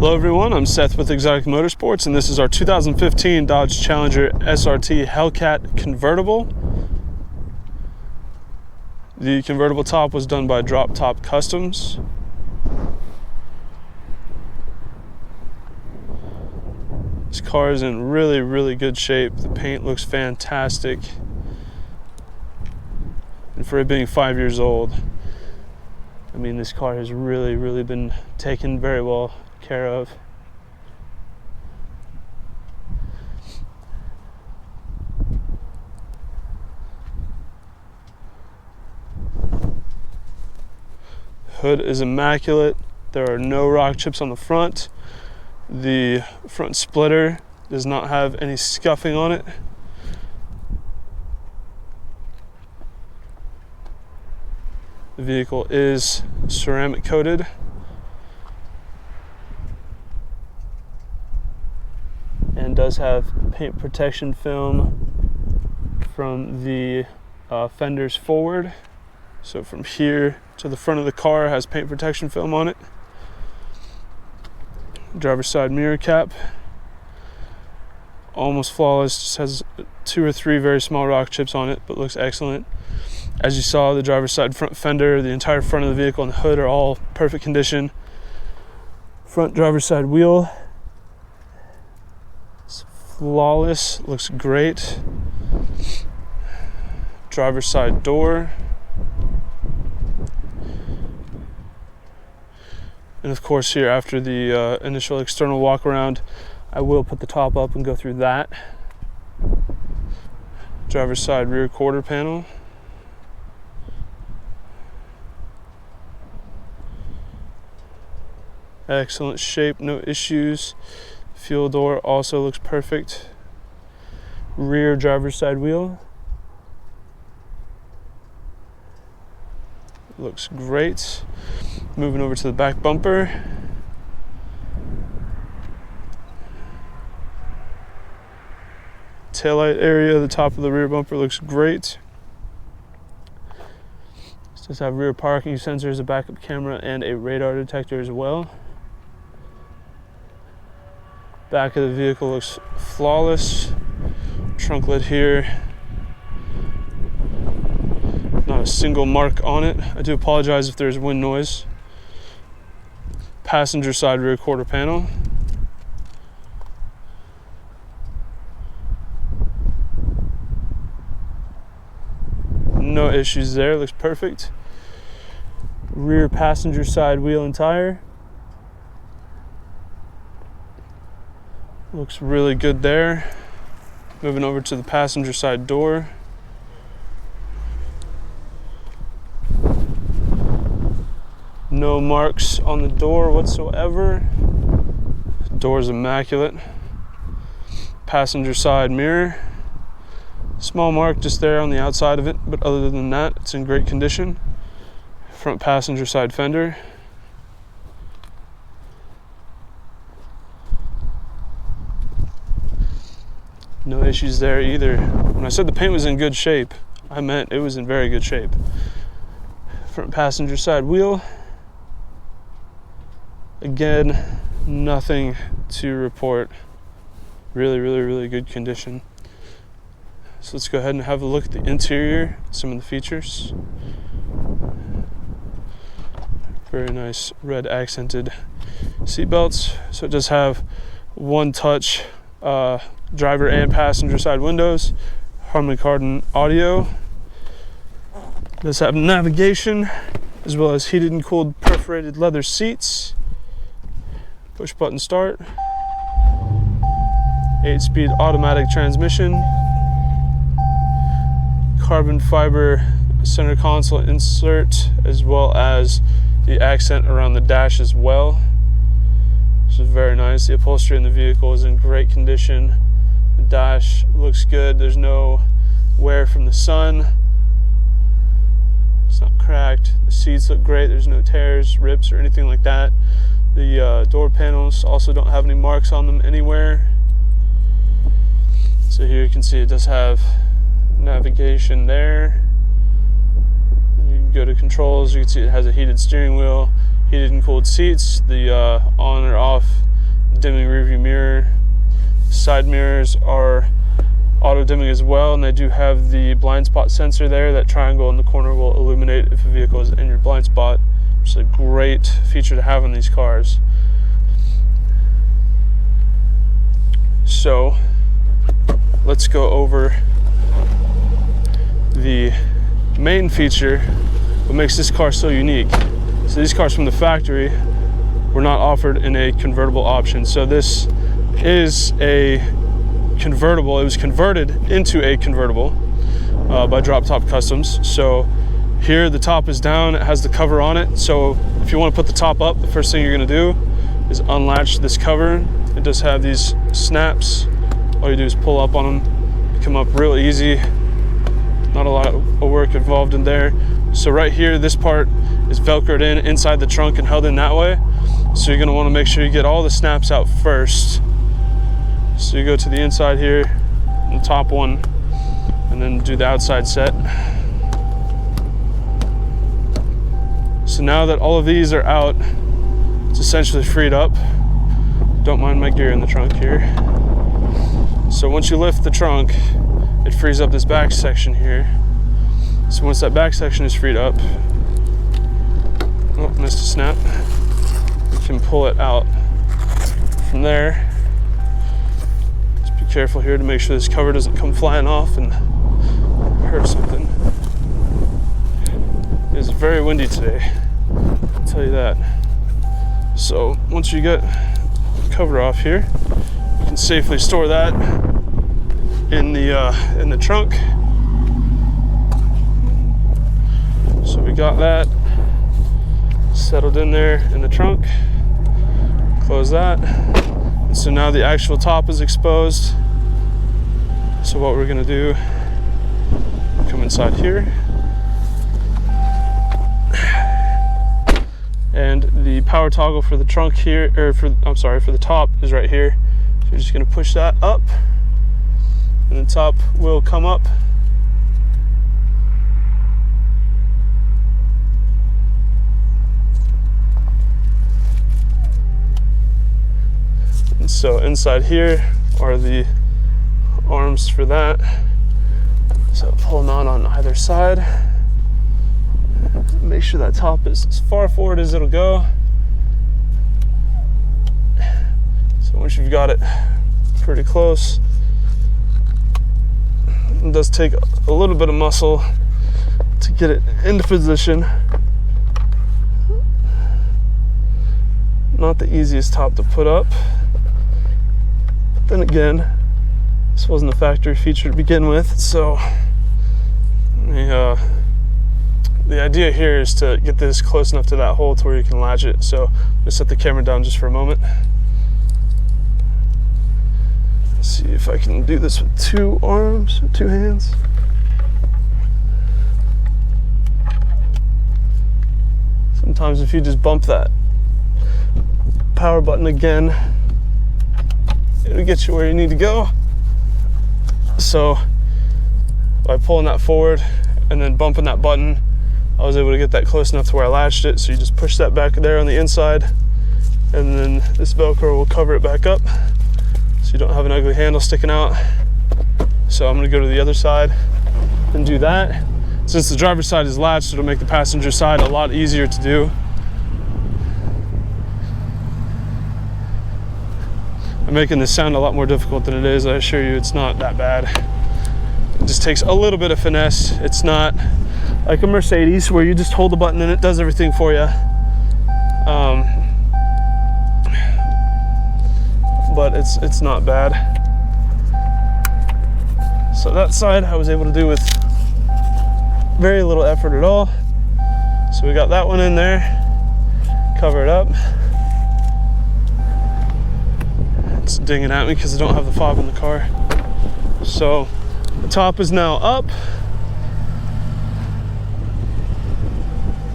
Hello everyone, I'm Seth with Exotic Motorsports, and this is our 2015 Dodge Challenger SRT Hellcat Convertible. The convertible top was done by Drop Top Customs. This car is in really good shape. The paint looks fantastic. And for it being 5 years old, I mean, this car has really been taken very well care of. Hood is immaculate. There are no rock chips on the front. The front splitter does not have any scuffing on it. The vehicle is ceramic coated. And does have paint protection film from the fenders forward. So from here to the front of the car has paint protection film on it. Driver's side mirror cap, almost flawless, just has 2 or 3 very small rock chips on it, but looks excellent. As you saw, the driver's side front fender, the entire front of the vehicle and the hood are all perfect condition. Front driver's side wheel, it's flawless, looks great. Driver's side door. And of course here, after the initial external walk around, I will put the top up and go through that. Driver's side rear quarter panel. Excellent shape, no issues. Fuel door also looks perfect. Rear driver's side wheel. Looks great. Moving over to the back bumper. Taillight area, the top of the rear bumper looks great. This does have rear parking sensors, a backup camera, and a radar detector as well. Back of the vehicle looks flawless. Trunk lid here. Not a single mark on it. I do apologize if there's wind noise. Passenger side rear quarter panel. No issues there, looks perfect. Rear passenger side wheel and tire. Looks really good there. Moving over to the passenger side door. No marks on the door whatsoever. The door is immaculate. Passenger side mirror. Small mark just there on the outside of it, but other than that, it's in great condition. Front passenger side fender. No issues there either. When I said the paint was in good shape, I meant it was in very good shape. Front passenger side wheel. Again, nothing to report. Really good condition. So let's go ahead and have a look at the interior, some of the features. Very nice red accented seat belts. So it does have one touch driver and passenger side windows, Harman Kardon audio. It does have navigation, as well as heated and cooled perforated leather seats. Push button start. 8-speed automatic transmission. Carbon fiber center console insert, as well as the accent around the dash as well. This is very nice. The upholstery in the vehicle is in great condition. The dash looks good. There's no wear from the sun. It's not cracked. The seats look great. There's no tears, rips, or anything like that. The door panels also don't have any marks on them anywhere. So here you can see it does have navigation there. You can go to controls. You can see it has a heated steering wheel, heated and cooled seats, the on or off dimming rearview mirror. Side mirrors are auto dimming as well, and they do have the blind spot sensor there. That triangle in the corner will illuminate if a vehicle is in your blind spot, which is a great feature to have in these cars. So let's go over the main feature, what makes this car so unique. So these cars from the factory were not offered in a convertible option. So this is a convertible. It was converted into a convertible by Drop Top Customs. So here the top is down, it has the cover on it. So if you want to put the top up, the first thing you're going to do is unlatch this cover. It does have these snaps. All you do is pull up on them, come up real easy. Not a lot of work involved in there. So right here, this part is velcroed in inside the trunk and held in that way. So you're going to want to make sure you get all the snaps out first. So you go to the inside here, the top one, and then do the outside set. So now that all of these are out, it's essentially freed up. Don't mind my gear in the trunk here. So once you lift the trunk, it frees up this back section here. So once that back section is freed up, oh, missed a snap, you can pull it out from there. Just be careful here to make sure this cover doesn't come flying off and hurt something. It is very windy today, I'll tell you that. So once you get the cover off here, you can safely store that in the trunk. So we got that settled in there in the trunk. Close that. And so now the actual top is exposed. So what we're gonna do, come inside here. And the power toggle for the trunk here, or for the top is right here. So you're just gonna push that up, and the top will come up. And so inside here are the arms for that. So pull them out on either side. Make sure that top is as far forward as it'll go. So once you've got it pretty close, it does take a little bit of muscle to get it into position. Not the easiest top to put up. But then again, this wasn't a factory feature to begin with, so the idea here is to get this close enough to that hole to where you can latch it. So I'm gonna set the camera down just for a moment. Let's see if I can do this with two arms, or two hands. Sometimes if you just bump that power button again, it'll get you where you need to go. So by pulling that forward and then bumping that button, I was able to get that close enough to where I latched it. So you just push that back there on the inside, and then this Velcro will cover it back up so you don't have an ugly handle sticking out. So I'm gonna go to the other side and do that. Since the driver's side is latched, it'll make the passenger side a lot easier to do. I'm making this sound a lot more difficult than it is. I assure you it's not that bad. It just takes a little bit of finesse. It's not like a Mercedes where you just hold the button and it does everything for you. But it's not bad. So that side I was able to do with very little effort at all. So we got that one in there, cover it up. It's dinging at me because I don't have the fob in the car. So the top is now up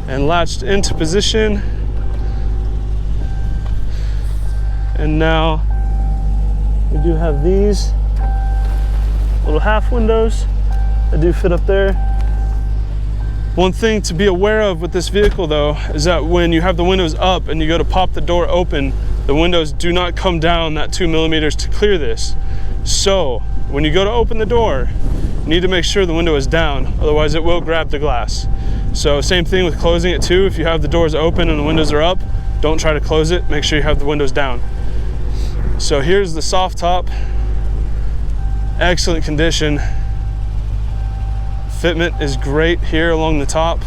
and latched into position. And now we do have these little half windows that do fit up there. One thing to be aware of with this vehicle though is that when you have the windows up and you go to pop the door open, the windows do not come down that 2 millimeters to clear this. So when you go to open the door, you need to make sure the window is down, otherwise it will grab the glass. So same thing with closing it too. If you have the doors open and the windows are up, don't try to close it. Make sure you have the windows down. So here's the soft top. Excellent condition. Fitment is great here along the top.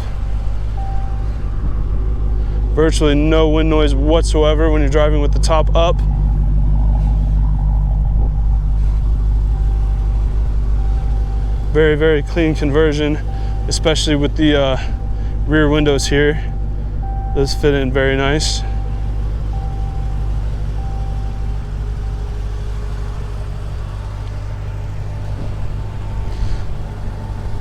Virtually no wind noise whatsoever when you're driving with the top up. Very, very clean conversion, especially with the rear windows here. Those fit in very nice.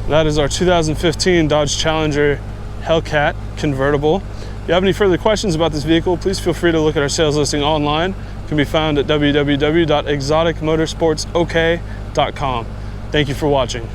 That is our 2015 Dodge Challenger Hellcat Convertible. If you have any further questions about this vehicle, please feel free to look at our sales listing online. It can be found at www.exoticmotorsportsok.com. Thank you for watching.